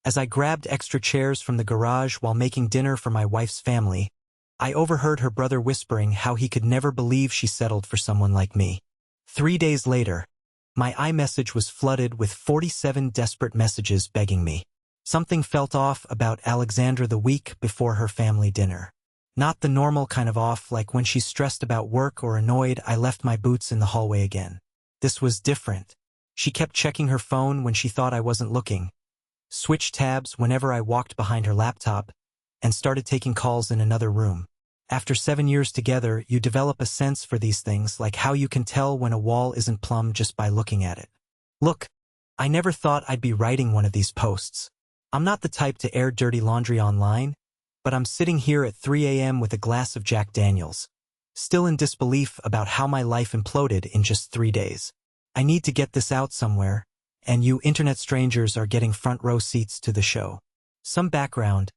As I grabbed extra chairs from the garage while making dinner for my wife's family, I overheard her brother whispering how he could never believe she settled for someone like me. 3 days later, my iMessage was flooded with 47 desperate messages begging me. Something felt off about Alexandra the week before her family dinner. Not the normal kind of off like when she's stressed about work or annoyed I left my boots in the hallway again. This was different. She kept checking her phone when she thought I wasn't looking, switched tabs whenever I walked behind her laptop, and started taking calls in another room. After 7 years together, you develop a sense for these things, like how you can tell when a wall isn't plumb just by looking at it. Look, I never thought I'd be writing one of these posts. I'm not the type to air dirty laundry online, but I'm sitting here at 3 a.m. with a glass of Jack Daniels, still in disbelief about how my life imploded in just 3 days. I need to get this out somewhere, and you internet strangers are getting front row seats to the show. Some background.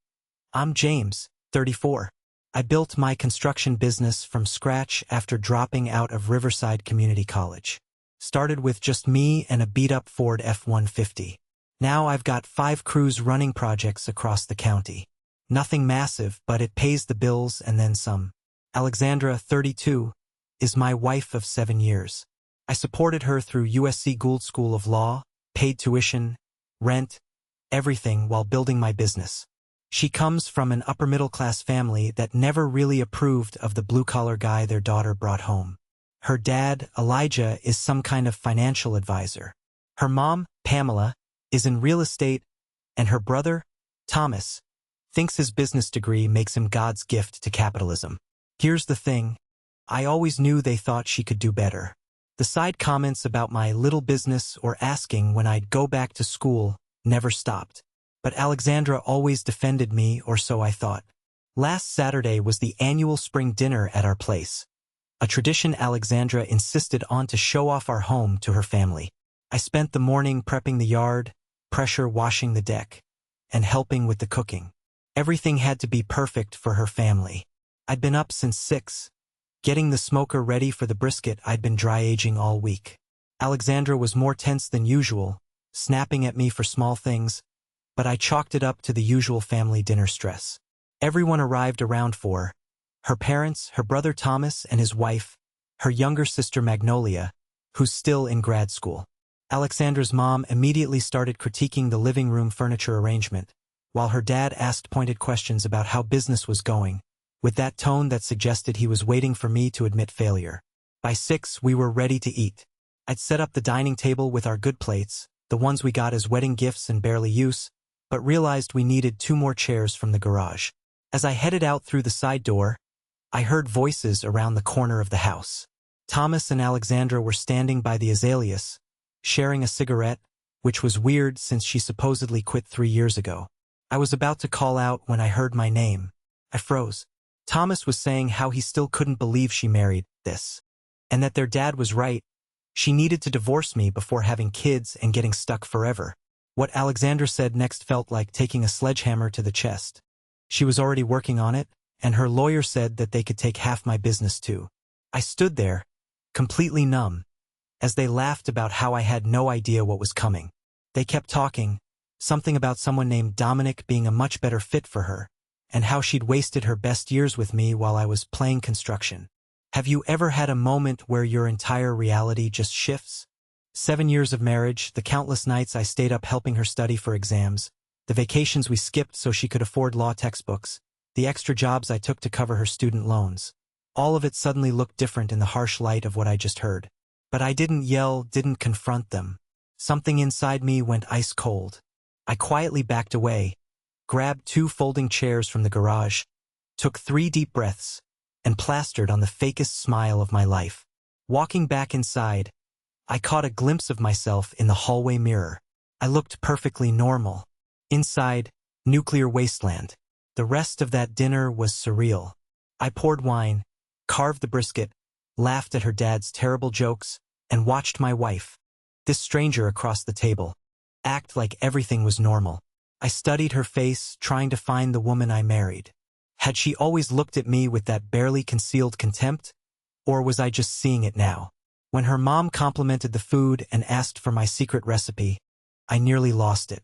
I'm James, 34. I built my construction business from scratch after dropping out of Riverside Community College. Started with just me and a beat-up Ford F-150. Now I've got 5 crews running projects across the county. Nothing massive, but it pays the bills and then some. Alexandra, 32, is my wife of 7 years. I supported her through USC Gould School of Law, paid tuition, rent, everything while building my business. She comes from an upper-middle-class family that never really approved of the blue-collar guy their daughter brought home. Her dad, Elijah, is some kind of financial advisor. Her mom, Pamela, is in real estate, and her brother, Thomas, thinks his business degree makes him God's gift to capitalism. Here's the thing. I always knew they thought she could do better. The side comments about my little business or asking when I'd go back to school never stopped. But Alexandra always defended me, or so I thought. Last Saturday was the annual spring dinner at our place, a tradition Alexandra insisted on to show off our home to her family. I spent the morning prepping the yard, pressure washing the deck, and helping with the cooking. Everything had to be perfect for her family. I'd been up since 6, getting the smoker ready for the brisket I'd been dry aging all week. Alexandra was more tense than usual, snapping at me for small things, but I chalked it up to the usual family dinner stress. Everyone arrived around 4. Her parents, her brother Thomas and his wife, her younger sister Magnolia, who's still in grad school. Alexandra's mom immediately started critiquing the living room furniture arrangement, while her dad asked pointed questions about how business was going, with that tone that suggested he was waiting for me to admit failure. By 6, we were ready to eat. I'd set up the dining table with our good plates, the ones we got as wedding gifts and barely use, but realized we needed 2 more chairs from the garage. As I headed out through the side door, I heard voices around the corner of the house. Thomas and Alexandra were standing by the azaleas, sharing a cigarette, which was weird since she supposedly quit 3 years ago. I was about to call out when I heard my name. I froze. Thomas was saying how he still couldn't believe she married this, and that their dad was right. She needed to divorce me before having kids and getting stuck forever. What Alexandra said next felt like taking a sledgehammer to the chest. She was already working on it, and her lawyer said that they could take half my business too. I stood there, completely numb, as they laughed about how I had no idea what was coming. They kept talking, something about someone named Dominic being a much better fit for her, and how she'd wasted her best years with me while I was playing construction. Have you ever had a moment where your entire reality just shifts? 7 years of marriage, the countless nights I stayed up helping her study for exams, the vacations we skipped so she could afford law textbooks, the extra jobs I took to cover her student loans. All of it suddenly looked different in the harsh light of what I just heard. But I didn't yell, didn't confront them. Something inside me went ice cold. I quietly backed away, grabbed 2 folding chairs from the garage, took 3 deep breaths, and plastered on the fakest smile of my life. Walking back inside, I caught a glimpse of myself in the hallway mirror. I looked perfectly normal. Inside, nuclear wasteland. The rest of that dinner was surreal. I poured wine, carved the brisket, laughed at her dad's terrible jokes, and watched my wife, this stranger across the table, act like everything was normal. I studied her face, trying to find the woman I married. Had she always looked at me with that barely concealed contempt, or was I just seeing it now? When her mom complimented the food and asked for my secret recipe, I nearly lost it.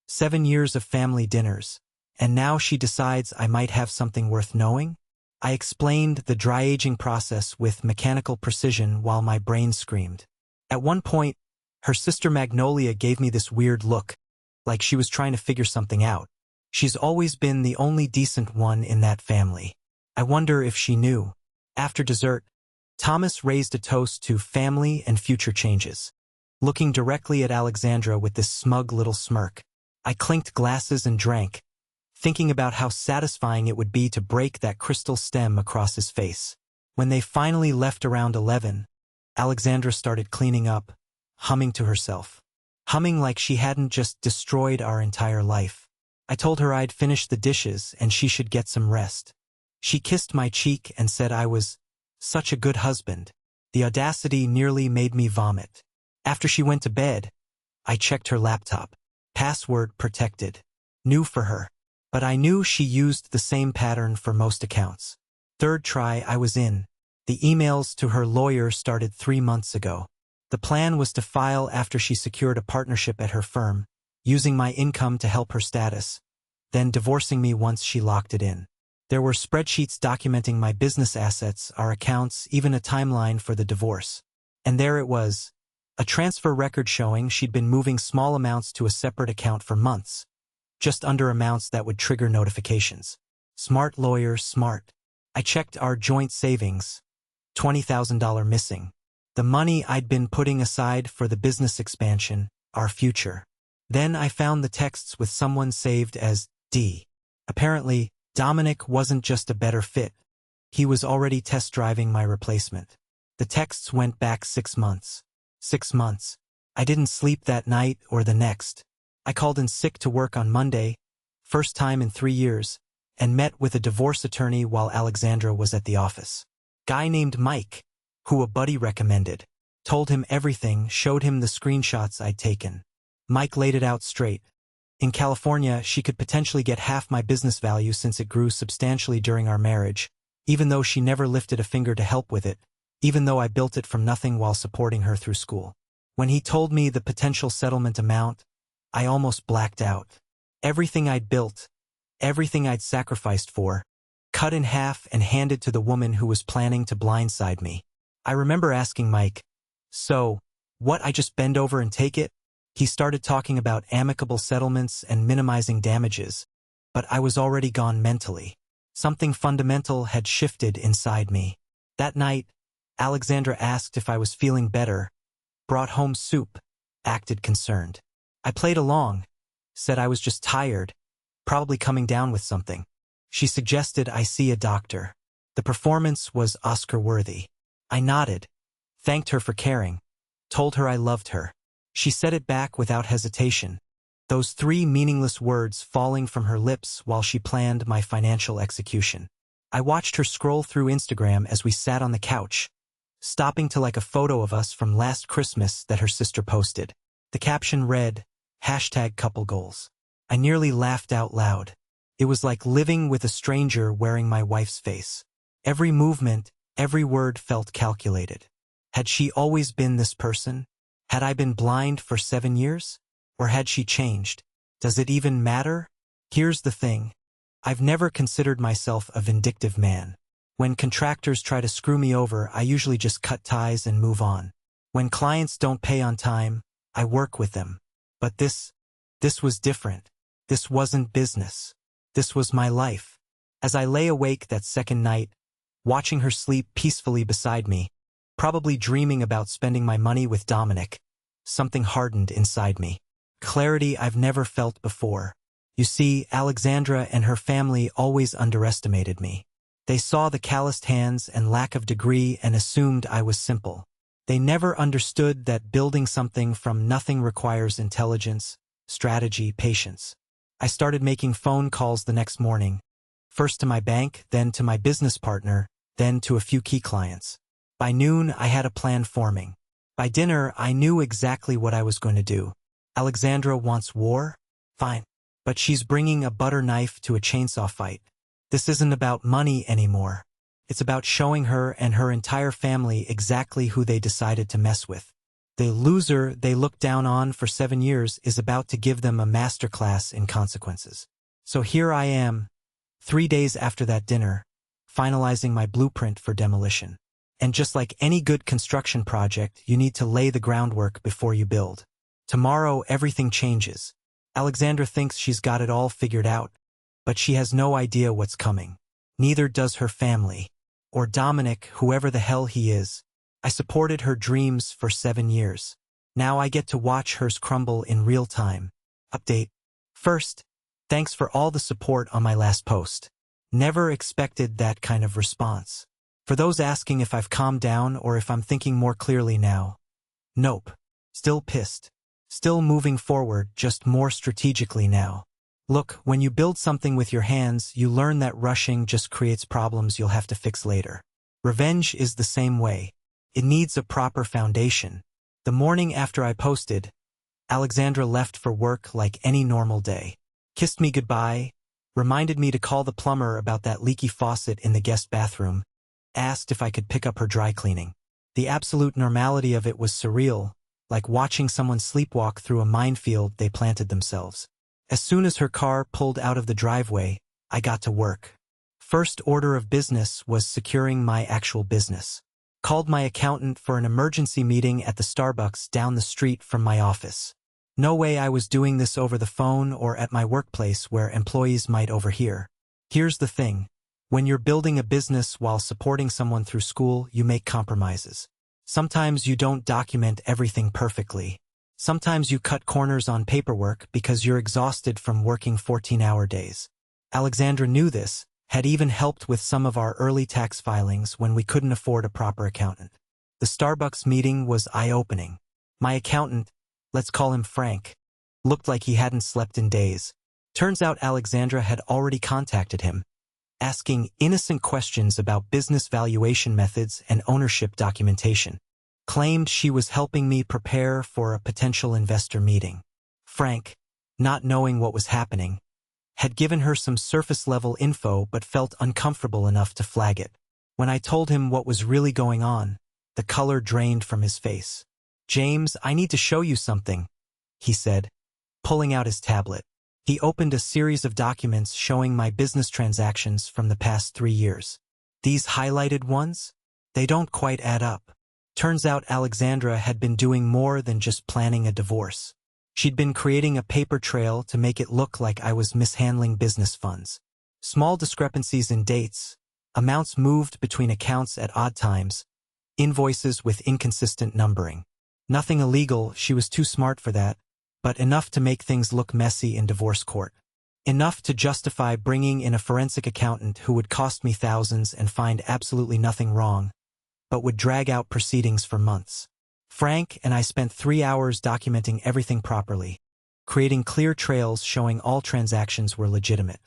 7 years of family dinners. And now she decides I might have something worth knowing? I explained the dry-aging process with mechanical precision while my brain screamed. At one point, her sister Magnolia gave me this weird look, like she was trying to figure something out. She's always been the only decent one in that family. I wonder if she knew. After dessert, Thomas raised a toast to family and future changes, looking directly at Alexandra with this smug little smirk. I clinked glasses and drank, thinking about how satisfying it would be to break that crystal stem across his face. When they finally left around 11, Alexandra started cleaning up, humming to herself. Humming like she hadn't just destroyed our entire life. I told her I'd finished the dishes and she should get some rest. She kissed my cheek and said I was such a good husband. The audacity nearly made me vomit. After she went to bed, I checked her laptop. Password protected. New for her. But I knew she used the same pattern for most accounts. Third try, I was in. The emails to her lawyer started 3 months ago. The plan was to file after she secured a partnership at her firm, using my income to help her status, then divorcing me once she locked it in. There were spreadsheets documenting my business assets, our accounts, even a timeline for the divorce. And there it was, a transfer record showing she'd been moving small amounts to a separate account for months, just under amounts that would trigger notifications. Smart lawyer, smart. I checked our joint savings, $20,000 missing. The money I'd been putting aside for the business expansion, our future. Then I found the texts with someone saved as D. Apparently, Dominic wasn't just a better fit. He was already test driving my replacement. The texts went back 6 months. 6 months. I didn't sleep that night or the next. I called in sick to work on Monday, first time in 3 years, and met with a divorce attorney while Alexandra was at the office. Guy named Mike, who a buddy recommended. Told him everything, showed him the screenshots I'd taken. Mike laid it out straight. In California, she could potentially get half my business value since it grew substantially during our marriage, even though she never lifted a finger to help with it, even though I built it from nothing while supporting her through school. When he told me the potential settlement amount, I almost blacked out. Everything I'd built, everything I'd sacrificed for, cut in half and handed to the woman who was planning to blindside me. I remember asking Mike, "So, what, I just bend over and take it?" He started talking about amicable settlements and minimizing damages, but I was already gone mentally. Something fundamental had shifted inside me. That night, Alexandra asked if I was feeling better, brought home soup, acted concerned. I played along, said I was just tired, probably coming down with something. She suggested I see a doctor. The performance was Oscar-worthy. I nodded, thanked her for caring, told her I loved her. She said it back without hesitation, those 3 meaningless words falling from her lips while she planned my financial execution. I watched her scroll through Instagram as we sat on the couch, stopping to like a photo of us from last Christmas that her sister posted. The caption read, #couplegoals. I nearly laughed out loud. It was like living with a stranger wearing my wife's face. Every movement, every word felt calculated. Had she always been this person? Had I been blind for 7 years? Or had she changed? Does it even matter? Here's the thing. I've never considered myself a vindictive man. When contractors try to screw me over, I usually just cut ties and move on. When clients don't pay on time, I work with them. But this was different. This wasn't business. This was my life. As I lay awake that second night, watching her sleep peacefully beside me, probably dreaming about spending my money with Dominic, something hardened inside me. Clarity I've never felt before. You see, Alexandra and her family always underestimated me. They saw the calloused hands and lack of degree and assumed I was simple. They never understood that building something from nothing requires intelligence, strategy, patience. I started making phone calls the next morning, first to my bank, then to my business partner, then to a few key clients. By noon, I had a plan forming. By dinner, I knew exactly what I was going to do. Alexandra wants war? Fine. But she's bringing a butter knife to a chainsaw fight. This isn't about money anymore. It's about showing her and her entire family exactly who they decided to mess with. The loser they looked down on for 7 years is about to give them a masterclass in consequences. So here I am, 3 days after that dinner, finalizing my blueprint for demolition. And just like any good construction project, you need to lay the groundwork before you build. Tomorrow, everything changes. Alexandra thinks she's got it all figured out, but she has no idea what's coming. Neither does her family. Or Dominic, whoever the hell he is. I supported her dreams for 7 years. Now I get to watch hers crumble in real time. Update. First, thanks for all the support on my last post. Never expected that kind of response. For those asking if I've calmed down or if I'm thinking more clearly now. Nope. Still pissed. Still moving forward, just more strategically now. Look, when you build something with your hands, you learn that rushing just creates problems you'll have to fix later. Revenge is the same way. It needs a proper foundation. The morning after I posted, Alexandra left for work like any normal day. Kissed me goodbye, reminded me to call the plumber about that leaky faucet in the guest bathroom, asked if I could pick up her dry cleaning. The absolute normality of it was surreal, like watching someone sleepwalk through a minefield they planted themselves. As soon as her car pulled out of the driveway, I got to work. First order of business was securing my actual business. Called my accountant for an emergency meeting at the Starbucks down the street from my office. No way I was doing this over the phone or at my workplace where employees might overhear. Here's the thing. When you're building a business while supporting someone through school, you make compromises. Sometimes you don't document everything perfectly. Sometimes you cut corners on paperwork because you're exhausted from working 14-hour days. Alexandra knew this, had even helped with some of our early tax filings when we couldn't afford a proper accountant. The Starbucks meeting was eye-opening. My accountant, let's call him Frank, looked like he hadn't slept in days. Turns out Alexandra had already contacted him, asking innocent questions about business valuation methods and ownership documentation. Claimed she was helping me prepare for a potential investor meeting. Frank, not knowing what was happening, had given her some surface-level info but felt uncomfortable enough to flag it. When I told him what was really going on, the color drained from his face. "James, I need to show you something," he said, pulling out his tablet. He opened a series of documents showing my business transactions from the past 3 years. These highlighted ones? They don't quite add up. Turns out Alexandra had been doing more than just planning a divorce. She'd been creating a paper trail to make it look like I was mishandling business funds. Small discrepancies in dates, amounts moved between accounts at odd times, invoices with inconsistent numbering. Nothing illegal, she was too smart for that, but enough to make things look messy in divorce court. Enough to justify bringing in a forensic accountant who would cost me thousands and find absolutely nothing wrong, but would drag out proceedings for months. Frank and I spent 3 hours documenting everything properly, creating clear trails showing all transactions were legitimate.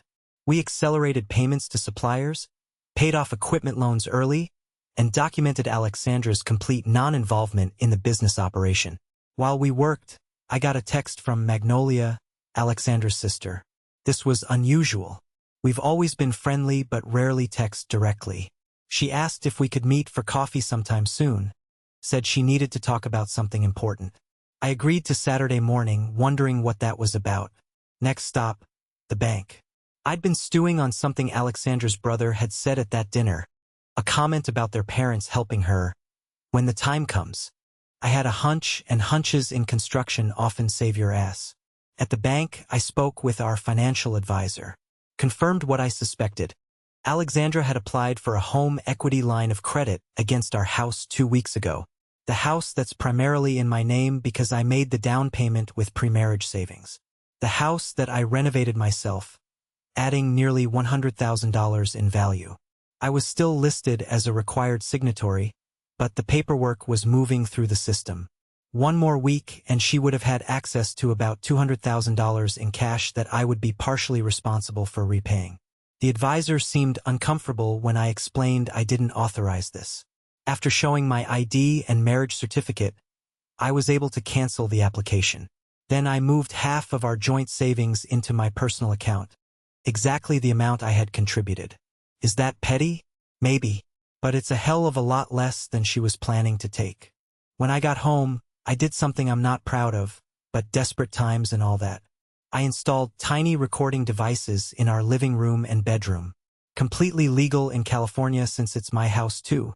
We accelerated payments to suppliers, paid off equipment loans early, and documented Alexandra's complete non-involvement in the business operation. While we worked, I got a text from Magnolia, Alexandra's sister. This was unusual. We've always been friendly but rarely text directly. She asked if we could meet for coffee sometime soon, said she needed to talk about something important. I agreed to Saturday morning, wondering what that was about. Next stop, the bank. I'd been stewing on something Alexandra's brother had said at that dinner, a comment about their parents helping her. When the time comes. I had a hunch, and hunches in construction often save your ass. At the bank, I spoke with our financial advisor. Confirmed what I suspected. Alexandra had applied for a home equity line of credit against our house 2 weeks ago. The house that's primarily in my name because I made the down payment with pre-marriage savings. The house that I renovated myself, adding nearly $100,000 in value. I was still listed as a required signatory, but the paperwork was moving through the system. 1 more week and she would have had access to about $200,000 in cash that I would be partially responsible for repaying. The advisor seemed uncomfortable when I explained I didn't authorize this. After showing my ID and marriage certificate, I was able to cancel the application. Then I moved half of our joint savings into my personal account. Exactly the amount I had contributed. Is that petty? Maybe. But it's a hell of a lot less than she was planning to take. When I got home, I did something I'm not proud of, but desperate times and all that. I installed tiny recording devices in our living room and bedroom. Completely legal in California since it's my house too,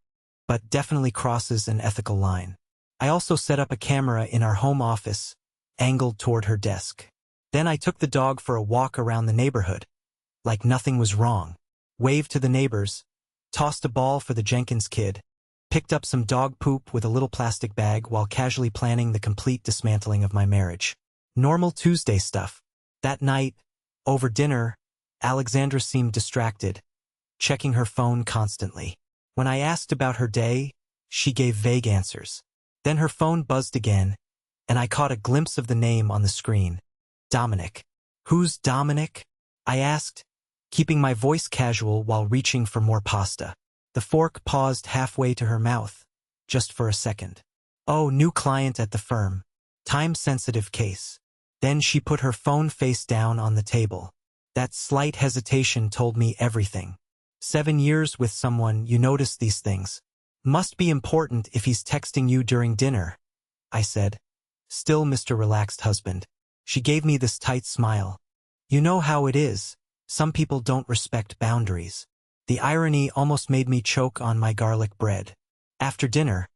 but definitely crosses an ethical line. I also set up a camera in our home office, angled toward her desk. Then I took the dog for a walk around the neighborhood, like nothing was wrong. Waved to the neighbors, tossed a ball for the Jenkins kid, picked up some dog poop with a little plastic bag while casually planning the complete dismantling of my marriage. Normal Tuesday stuff. That night, over dinner, Alexandra seemed distracted, checking her phone constantly. When I asked about her day, she gave vague answers. Then her phone buzzed again, and I caught a glimpse of the name on the screen. Dominic. Who's Dominic? I asked, keeping my voice casual while reaching for more pasta. The fork paused halfway to her mouth, just for a second. Oh, new client at the firm. Time-sensitive case. Then she put her phone face down on the table. That slight hesitation told me everything. 7 years with someone, you notice these things. Must be important if he's texting you during dinner, I said. Still Mr. Relaxed Husband. She gave me this tight smile. You know how it is. Some people don't respect boundaries. The irony almost made me choke on my garlic bread. After dinner,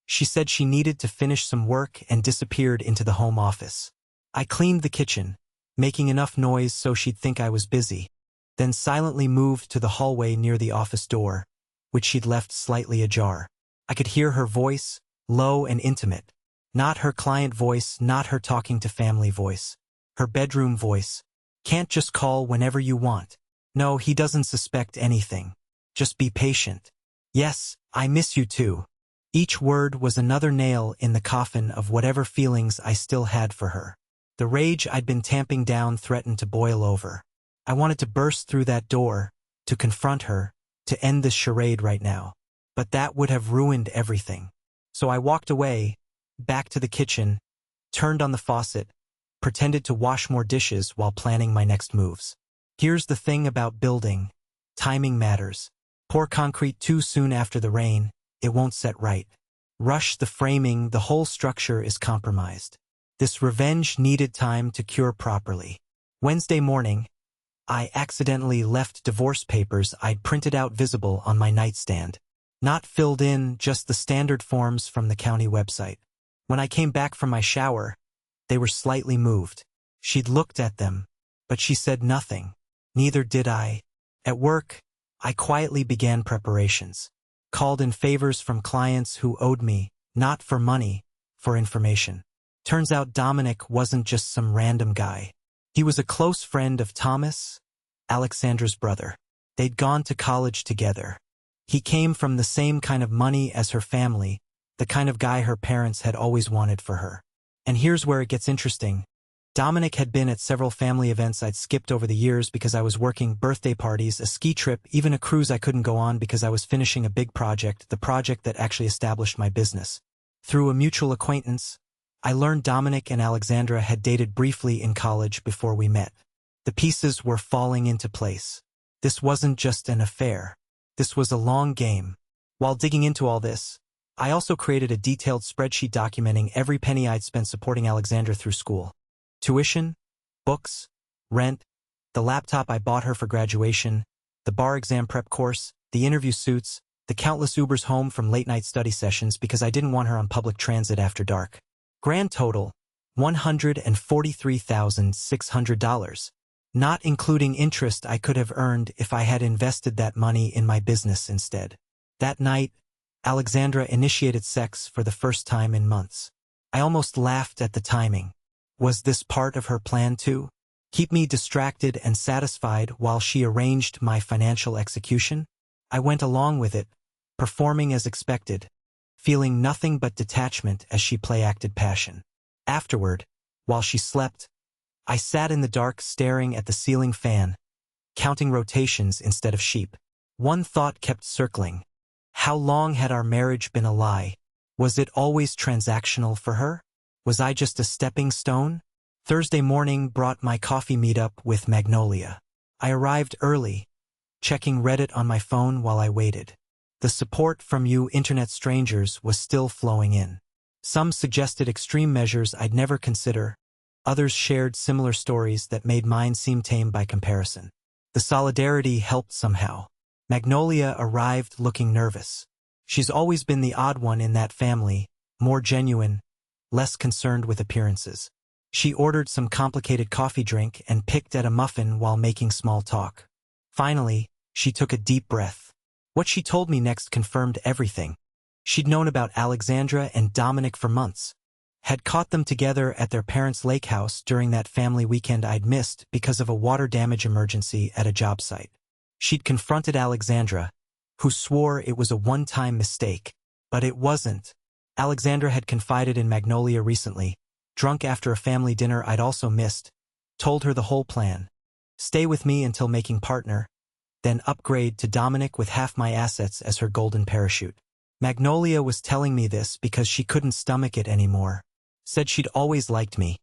she said she needed to finish some work and disappeared into the home office. I cleaned the kitchen, making enough noise so she'd think I was busy, then silently moved to the hallway near the office door, which she'd left slightly ajar. I could hear her voice, low and intimate. Not her client voice, not her talking to family voice. Her bedroom voice. Can't just call whenever you want. No, he doesn't suspect anything. Just be patient. Yes, I miss you too. Each word was another nail in the coffin of whatever feelings I still had for her. The rage I'd been tamping down threatened to boil over. I wanted to burst through that door, to confront her, to end this charade right now. But that would have ruined everything. So I walked away, back to the kitchen, turned on the faucet, pretended to wash more dishes while planning my next moves. Here's the thing about building. Timing matters. Pour concrete too soon after the rain, it won't set right. Rush the framing, the whole structure is compromised. This revenge needed time to cure properly. Wednesday morning, I accidentally left divorce papers I'd printed out visible on my nightstand. Not filled in, just the standard forms from the county website. When I came back from my shower, they were slightly moved. She'd looked at them, but she said nothing. Neither did I. At work, I quietly began preparations. Called in favors from clients who owed me, not for money, for information. Turns out Dominic wasn't just some random guy. He was a close friend of Thomas, Alexandra's brother. They'd gone to college together. He came from the same kind of money as her family, the kind of guy her parents had always wanted for her. And here's where it gets interesting. Dominic had been at several family events I'd skipped over the years because I was working, birthday parties, a ski trip, even a cruise I couldn't go on because I was finishing a big project, the project that actually established my business. Through a mutual acquaintance, I learned Dominic and Alexandra had dated briefly in college before we met. The pieces were falling into place. This wasn't just an affair. This was a long game. While digging into all this, I also created a detailed spreadsheet documenting every penny I'd spent supporting Alexandra through school. Tuition, books, rent, the laptop I bought her for graduation, the bar exam prep course, the interview suits, the countless Ubers home from late-night study sessions because I didn't want her on public transit after dark. Grand total, $143,600. Not including interest I could have earned if I had invested that money in my business instead. That night, Alexandra initiated sex for the first time in months. I almost laughed at the timing. Was this part of her plan too? Keep me distracted and satisfied while she arranged my financial execution? I went along with it, performing as expected, feeling nothing but detachment as she play-acted passion. Afterward, while she slept, I sat in the dark staring at the ceiling fan, counting rotations instead of sheep. One thought kept circling. How long had our marriage been a lie? Was it always transactional for her? Was I just a stepping stone? Thursday morning brought my coffee meetup with Magnolia. I arrived early, checking Reddit on my phone while I waited. The support from you internet strangers was still flowing in. Some suggested extreme measures I'd never consider. Others shared similar stories that made mine seem tame by comparison. The solidarity helped somehow. Magnolia arrived looking nervous. She's always been the odd one in that family, more genuine, less concerned with appearances. She ordered some complicated coffee drink and picked at a muffin while making small talk. Finally, she took a deep breath. What she told me next confirmed everything. She'd known about Alexandra and Dominic for months. Had caught them together at their parents' lake house during that family weekend I'd missed because of a water damage emergency at a job site. She'd confronted Alexandra, who swore it was a one-time mistake. But it wasn't. Alexandra had confided in Magnolia recently, drunk after a family dinner I'd also missed, told her the whole plan. Stay with me until making partner, then upgrade to Dominic with half my assets as her golden parachute. Magnolia was telling me this because she couldn't stomach it anymore. Said she'd always liked me,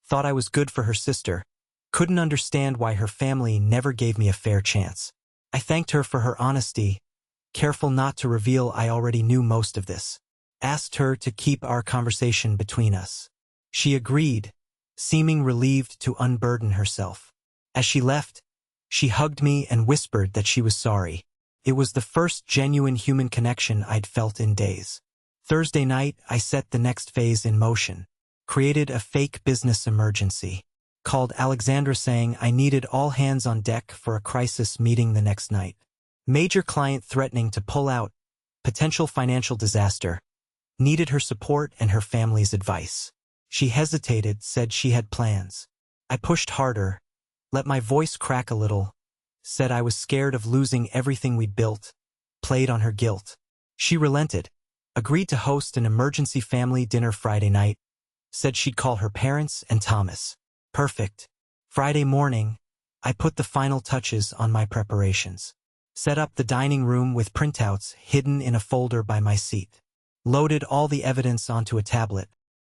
thought I was good for her sister, couldn't understand why her family never gave me a fair chance. I thanked her for her honesty, careful not to reveal I already knew most of this. Asked her to keep our conversation between us. She agreed, seeming relieved to unburden herself. As she left, she hugged me and whispered that she was sorry. It was the first genuine human connection I'd felt in days. Thursday night, I set the next phase in motion. Created a fake business emergency. Called Alexandra saying I needed all hands on deck for a crisis meeting the next night. Major client threatening to pull out. Potential financial disaster. Needed her support and her family's advice. She hesitated, said she had plans. I pushed harder, let my voice crack a little, said I was scared of losing everything we'd built, played on her guilt. She relented, agreed to host an emergency family dinner Friday night, said she'd call her parents and Thomas. Perfect. Friday morning, I put the final touches on my preparations. Set up the dining room with printouts hidden in a folder by my seat. Loaded all the evidence onto a tablet.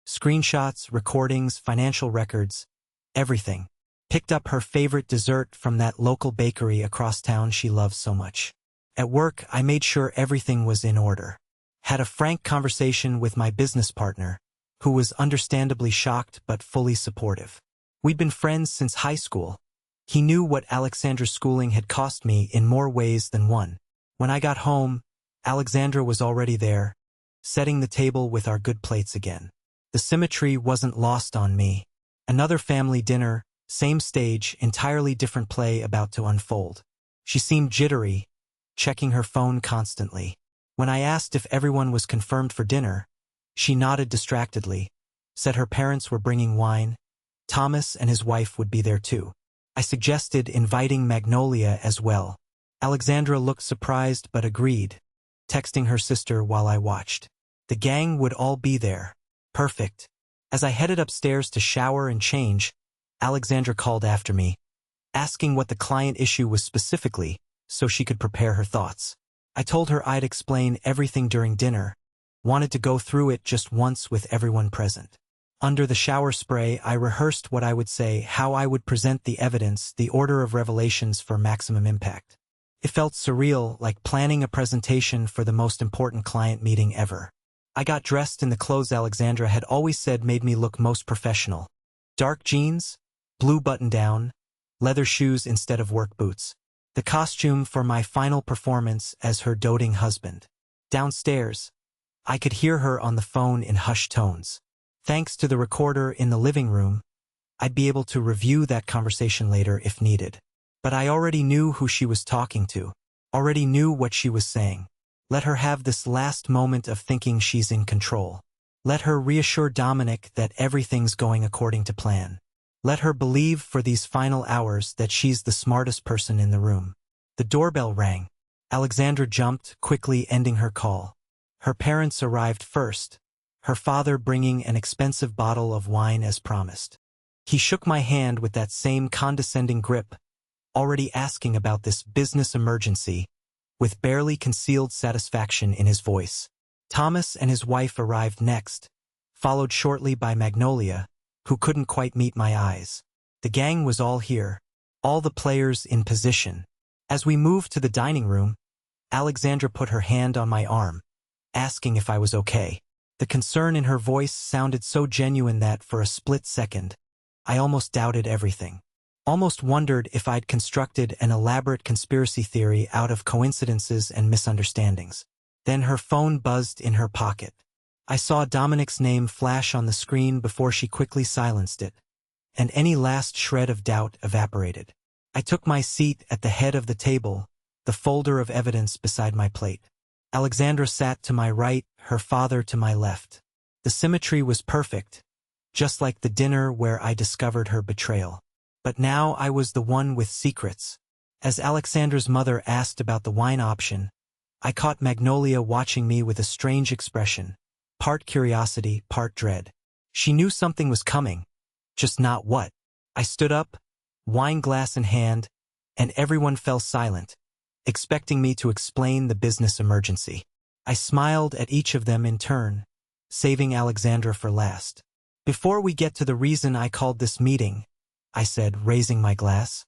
Screenshots, recordings, financial records, everything. Picked up her favorite dessert from that local bakery across town she loves so much. At work, I made sure everything was in order. Had a frank conversation with my business partner, who was understandably shocked but fully supportive. We'd been friends since high school. He knew what Alexandra's schooling had cost me in more ways than one. When I got home, Alexandra was already there, setting the table with our good plates again. The symmetry wasn't lost on me. Another family dinner, same stage, entirely different play about to unfold. She seemed jittery, checking her phone constantly. When I asked if everyone was confirmed for dinner, she nodded distractedly, said her parents were bringing wine. Thomas and his wife would be there too. I suggested inviting Magnolia as well. Alexandra looked surprised but agreed, texting her sister while I watched. The gang would all be there. Perfect. As I headed upstairs to shower and change, Alexandra called after me, asking what the client issue was specifically, so she could prepare her thoughts. I told her I'd explain everything during dinner, wanted to go through it just once with everyone present. Under the shower spray, I rehearsed what I would say, how I would present the evidence, the order of revelations for maximum impact. It felt surreal, like planning a presentation for the most important client meeting ever. I got dressed in the clothes Alexandra had always said made me look most professional. Dark jeans, blue button-down, leather shoes instead of work boots. The costume for my final performance as her doting husband. Downstairs, I could hear her on the phone in hushed tones. Thanks to the recorder in the living room, I'd be able to review that conversation later if needed. But I already knew who she was talking to, already knew what she was saying. Let her have this last moment of thinking she's in control. Let her reassure Dominic that everything's going according to plan. Let her believe for these final hours that she's the smartest person in the room. The doorbell rang. Alexandra jumped, quickly ending her call. Her parents arrived first, her father bringing an expensive bottle of wine as promised. He shook my hand with that same condescending grip, already asking about this business emergency, with barely concealed satisfaction in his voice. Thomas and his wife arrived next, followed shortly by Magnolia, who couldn't quite meet my eyes. The gang was all here, all the players in position. As we moved to the dining room, Alexandra put her hand on my arm, asking if I was okay. The concern in her voice sounded so genuine that, for a split second, I almost doubted everything. Almost wondered if I'd constructed an elaborate conspiracy theory out of coincidences and misunderstandings. Then her phone buzzed in her pocket. I saw Dominic's name flash on the screen before she quickly silenced it, and any last shred of doubt evaporated. I took my seat at the head of the table, the folder of evidence beside my plate. Alexandra sat to my right, her father to my left. The symmetry was perfect, just like the dinner where I discovered her betrayal. But now I was the one with secrets. As Alexandra's mother asked about the wine option, I caught Magnolia watching me with a strange expression, part curiosity, part dread. She knew something was coming, just not what. I stood up, wine glass in hand, and everyone fell silent, expecting me to explain the business emergency. I smiled at each of them in turn, saving Alexandra for last. Before we get to the reason I called this meeting, I said, raising my glass,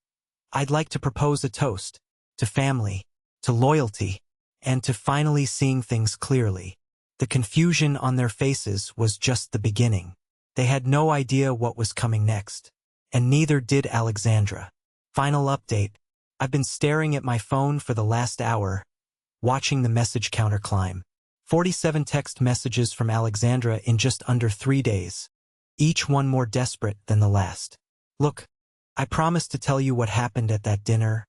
I'd like to propose a toast to family, to loyalty, and to finally seeing things clearly. The confusion on their faces was just the beginning. They had no idea what was coming next, and neither did Alexandra. Final update. I've been staring at my phone for the last hour, watching the message counter climb. 47 text messages from Alexandra in just under 3 days, each one more desperate than the last. Look, I promised to tell you what happened at that dinner,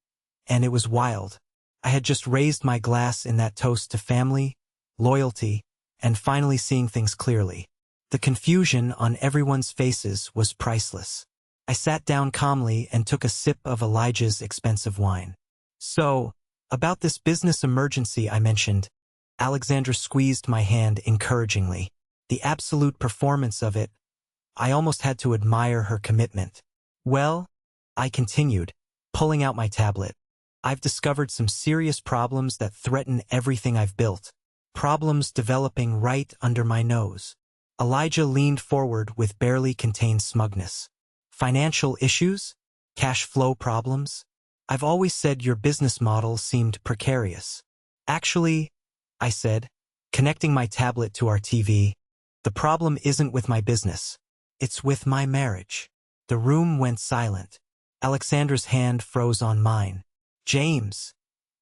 and it was wild. I had just raised my glass in that toast to family, loyalty, and finally seeing things clearly. The confusion on everyone's faces was priceless. I sat down calmly and took a sip of Elijah's expensive wine. So, about this business emergency I mentioned, Alexandra squeezed my hand encouragingly. The absolute performance of it, I almost had to admire her commitment. Well, I continued, pulling out my tablet. I've discovered some serious problems that threaten everything I've built. Problems developing right under my nose. Elijah leaned forward with barely contained smugness. Financial issues? Cash flow problems? I've always said your business model seemed precarious. Actually, I said, connecting my tablet to our TV, the problem isn't with my business. It's with my marriage. The room went silent. Alexandra's hand froze on mine. James,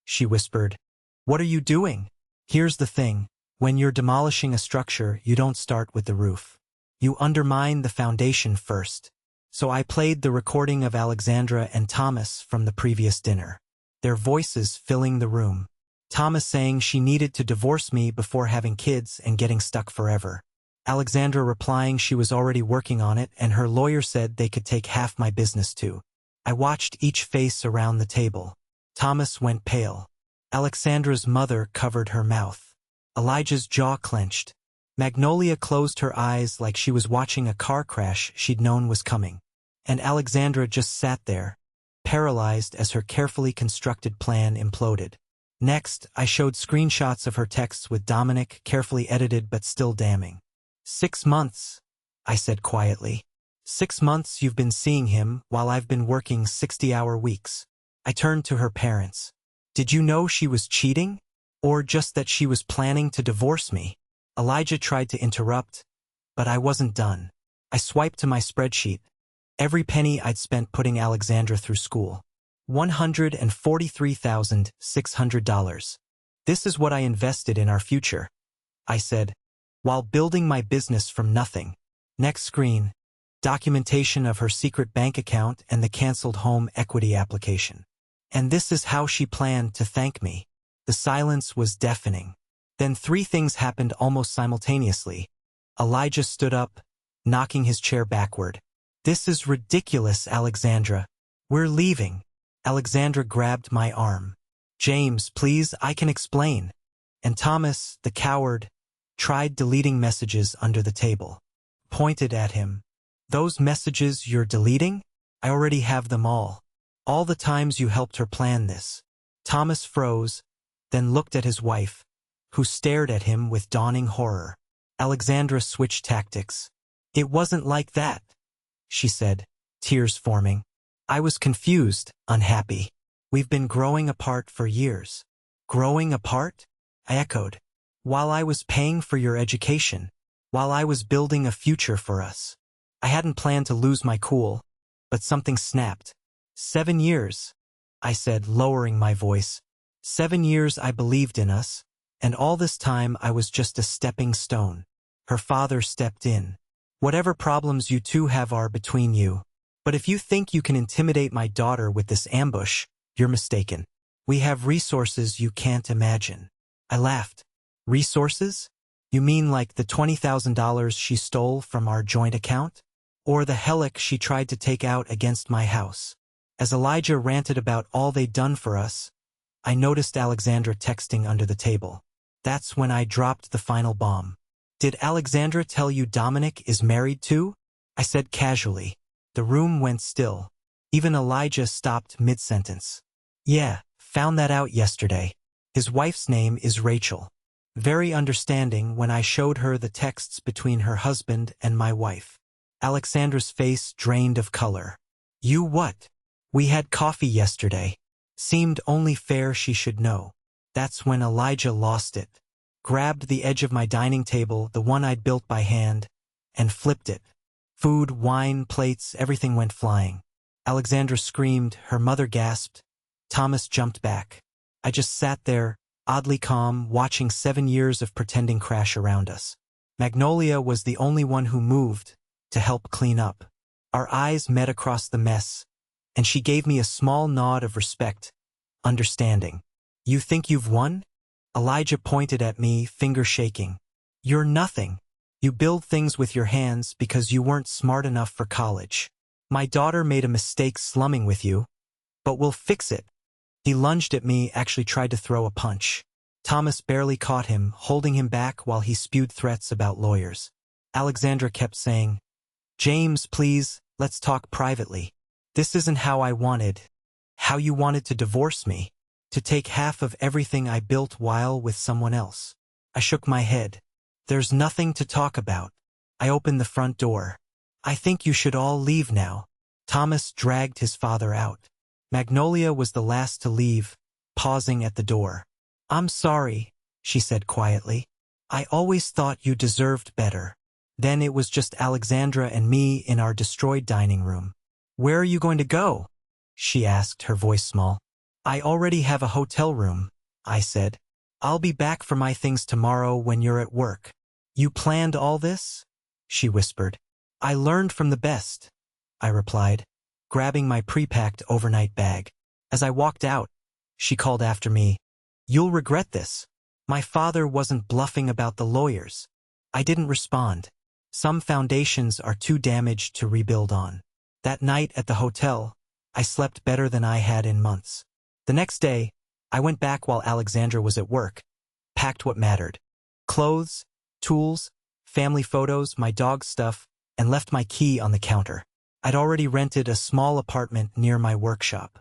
she whispered, what are you doing? Here's the thing. When you're demolishing a structure, you don't start with the roof. You undermine the foundation first. So I played the recording of Alexandra and Thomas from the previous dinner, their voices filling the room. Thomas saying she needed to divorce me before having kids and getting stuck forever. Alexandra replying she was already working on it and her lawyer said they could take half my business too. I watched each face around the table. Thomas went pale. Alexandra's mother covered her mouth. Elijah's jaw clenched. Magnolia closed her eyes like she was watching a car crash she'd known was coming. And Alexandra just sat there, paralyzed as her carefully constructed plan imploded. Next, I showed screenshots of her texts with Dominic, carefully edited but still damning. 6 months, I said quietly. 6 months you've been seeing him while I've been working 60-hour weeks. I turned to her parents. Did you know she was cheating? Or just that she was planning to divorce me? Elijah tried to interrupt, but I wasn't done. I swiped to my spreadsheet. Every penny I'd spent putting Alexandra through school. $143,600. This is what I invested in our future, I said, while building my business from nothing. Next screen, documentation of her secret bank account and the canceled home equity application. And this is how she planned to thank me. The silence was deafening. Then 3 things happened almost simultaneously. Elijah stood up, knocking his chair backward. This is ridiculous, Alexandra. We're leaving. Alexandra grabbed my arm. James, please, I can explain. And Thomas, the coward, tried deleting messages under the table. Pointed at him. Those messages you're deleting? I already have them all. All the times you helped her plan this. Thomas froze, then looked at his wife, who stared at him with dawning horror. Alexandra switched tactics. It wasn't like that, she said, tears forming. I was confused, unhappy. We've been growing apart for years. Growing apart? I echoed. While I was paying for your education. while I was building a future for us. I hadn't planned to lose my cool, but something snapped. 7 years, I said, lowering my voice. 7 years I believed in us, and all this time I was just a stepping stone. Her father stepped in. Whatever problems you two have are between you. But if you think you can intimidate my daughter with this ambush, you're mistaken. We have resources you can't imagine. I laughed. Resources? You mean like the $20,000 she stole from our joint account? Or the helic she tried to take out against my house? As Elijah ranted about all they'd done for us, I noticed Alexandra texting under the table. That's when I dropped the final bomb. Did Alexandra tell you Dominic is married too? I said casually. The room went still. Even Elijah stopped mid-sentence. Yeah, found that out yesterday. His wife's name is Rachel. Very understanding when I showed her the texts between her husband and my wife. Alexandra's face drained of color. You what? We had coffee yesterday. Seemed only fair she should know. That's when Elijah lost it. Grabbed the edge of my dining table, the one I'd built by hand, and flipped it. Food, wine, plates, everything went flying. Alexandra screamed, her mother gasped. Thomas jumped back. I just sat there, oddly calm, watching 7 years of pretending crash around us. Magnolia was the only one who moved to help clean up. Our eyes met across the mess, and she gave me a small nod of respect, understanding. You think you've won? Elijah pointed at me, finger shaking. You're nothing. You build things with your hands because you weren't smart enough for college. My daughter made a mistake slumming with you, but we'll fix it. He lunged at me, actually tried to throw a punch. Thomas barely caught him, holding him back while he spewed threats about lawyers. Alexandra kept saying, James, please, let's talk privately. This isn't how I wanted. How you wanted to divorce me. To take half of everything I built while with someone else. I shook my head. There's nothing to talk about. I opened the front door. I think you should all leave now. Thomas dragged his father out. Magnolia was the last to leave, pausing at the door. I'm sorry, she said quietly. I always thought you deserved better. Then it was just Alexandra and me in our destroyed dining room. Where are you going to go? She asked, her voice small. I already have a hotel room, I said. I'll be back for my things tomorrow when you're at work. You planned all this? She whispered. I learned from the best, I replied, grabbing my pre-packed overnight bag. As I walked out, she called after me. You'll regret this. My father wasn't bluffing about the lawyers. I didn't respond. Some foundations are too damaged to rebuild on. That night at the hotel, I slept better than I had in months. The next day, I went back while Alexandra was at work, packed what mattered. Clothes, tools, family photos, my dog stuff, and left my key on the counter. I'd already rented a small apartment near my workshop.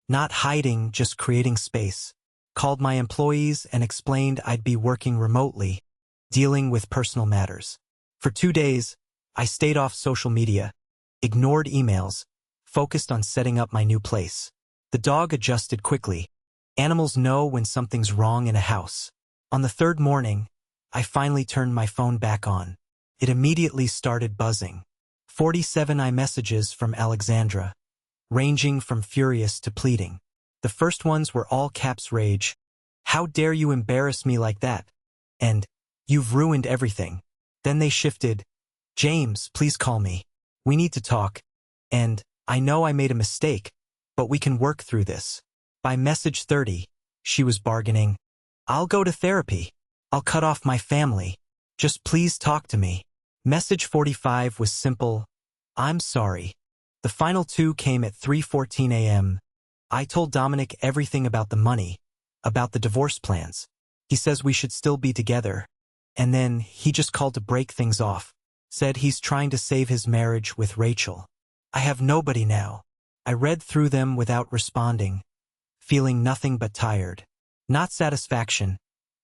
Not hiding, just creating space. Called my employees and explained I'd be working remotely, dealing with personal matters. For 2 days, I stayed off social media, ignored emails, focused on setting up my new place. The dog adjusted quickly. Animals know when something's wrong in a house. On the 3rd morning, I finally turned my phone back on. It immediately started buzzing. 47 iMessages from Alexandra, ranging from furious to pleading. The first ones were all caps rage. How dare you embarrass me like that? And, you've ruined everything. Then they shifted. James, please call me. We need to talk. And, I know I made a mistake, but we can work through this. By message 30, she was bargaining. I'll go to therapy. I'll cut off my family. Just please talk to me. Message 45 was simple. I'm sorry. The final 2 came at 3:14 a.m. I told Dominic everything about the money, about the divorce plans. He says we should still be together. And then he just called to break things off. Said he's trying to save his marriage with Rachel. I have nobody now. I read through them without responding, feeling nothing but tired. Not satisfaction,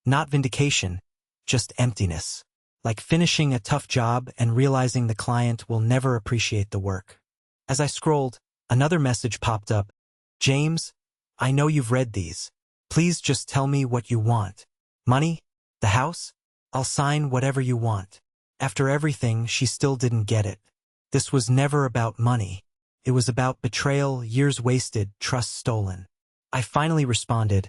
not vindication, just emptiness. Like finishing a tough job and realizing the client will never appreciate the work. As I scrolled, another message popped up. James, I know you've read these. Please just tell me what you want. Money? The house? I'll sign whatever you want. After everything, she still didn't get it. This was never about money. It was about betrayal, years wasted, trust stolen. I finally responded,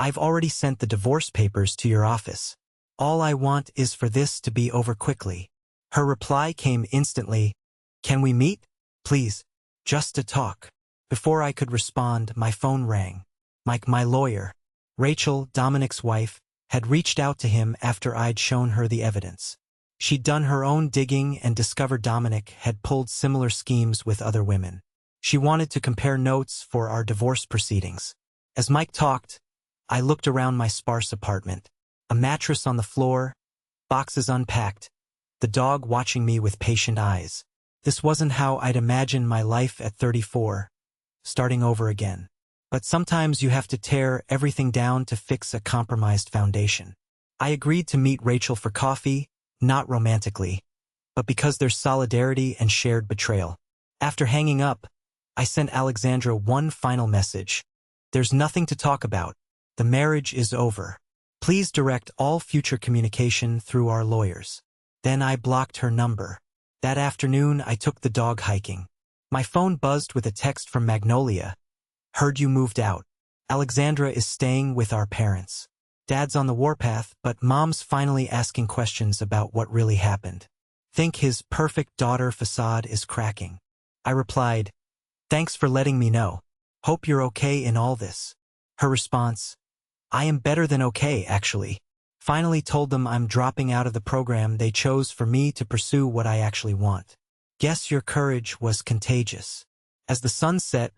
"I've already sent the divorce papers to your office. All I want is for this to be over quickly." Her reply came instantly, "Can we meet? Please. Just to talk." Before I could respond, my phone rang. My lawyer, Rachel, Dominic's wife, had reached out to him after I'd shown her the evidence. She'd done her own digging and discovered Dominic had pulled similar schemes with other women. She wanted to compare notes for our divorce proceedings. As Mike talked, I looked around my sparse apartment. A mattress on the floor, boxes unpacked, the dog watching me with patient eyes. This wasn't how I'd imagined my life at 34, starting over again. But sometimes you have to tear everything down to fix a compromised foundation. I agreed to meet Rachel for coffee, not romantically, but because there's solidarity and shared betrayal. After hanging up, I sent Alexandra one final message. "There's nothing to talk about. The marriage is over. Please direct all future communication through our lawyers." Then I blocked her number. That afternoon, I took the dog hiking. My phone buzzed with a text from Magnolia. "Heard you moved out. Alexandra is staying with our parents. Dad's on the warpath, but Mom's finally asking questions about what really happened. Think his perfect daughter facade is cracking." I replied, "Thanks for letting me know. Hope you're okay in all this." Her response, "I am better than okay, actually. Finally told them I'm dropping out of the program they chose for me to pursue what I actually want. Guess your courage was contagious." As the sun set,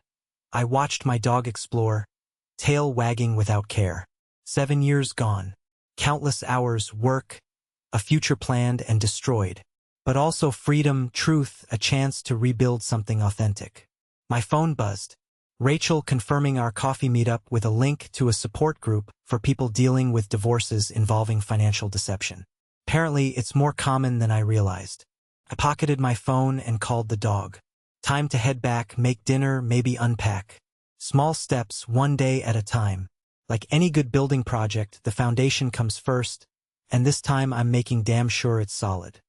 I watched my dog explore, tail wagging without care. 7 years gone. Countless hours, work, a future planned and destroyed. But also freedom, truth, a chance to rebuild something authentic. My phone buzzed. Rachel confirming our coffee meetup with a link to a support group for people dealing with divorces involving financial deception. Apparently, it's more common than I realized. I pocketed my phone and called the dog. Time to head back, make dinner, maybe unpack. Small steps, one day at a time. Like any good building project, the foundation comes first, and this time I'm making damn sure it's solid.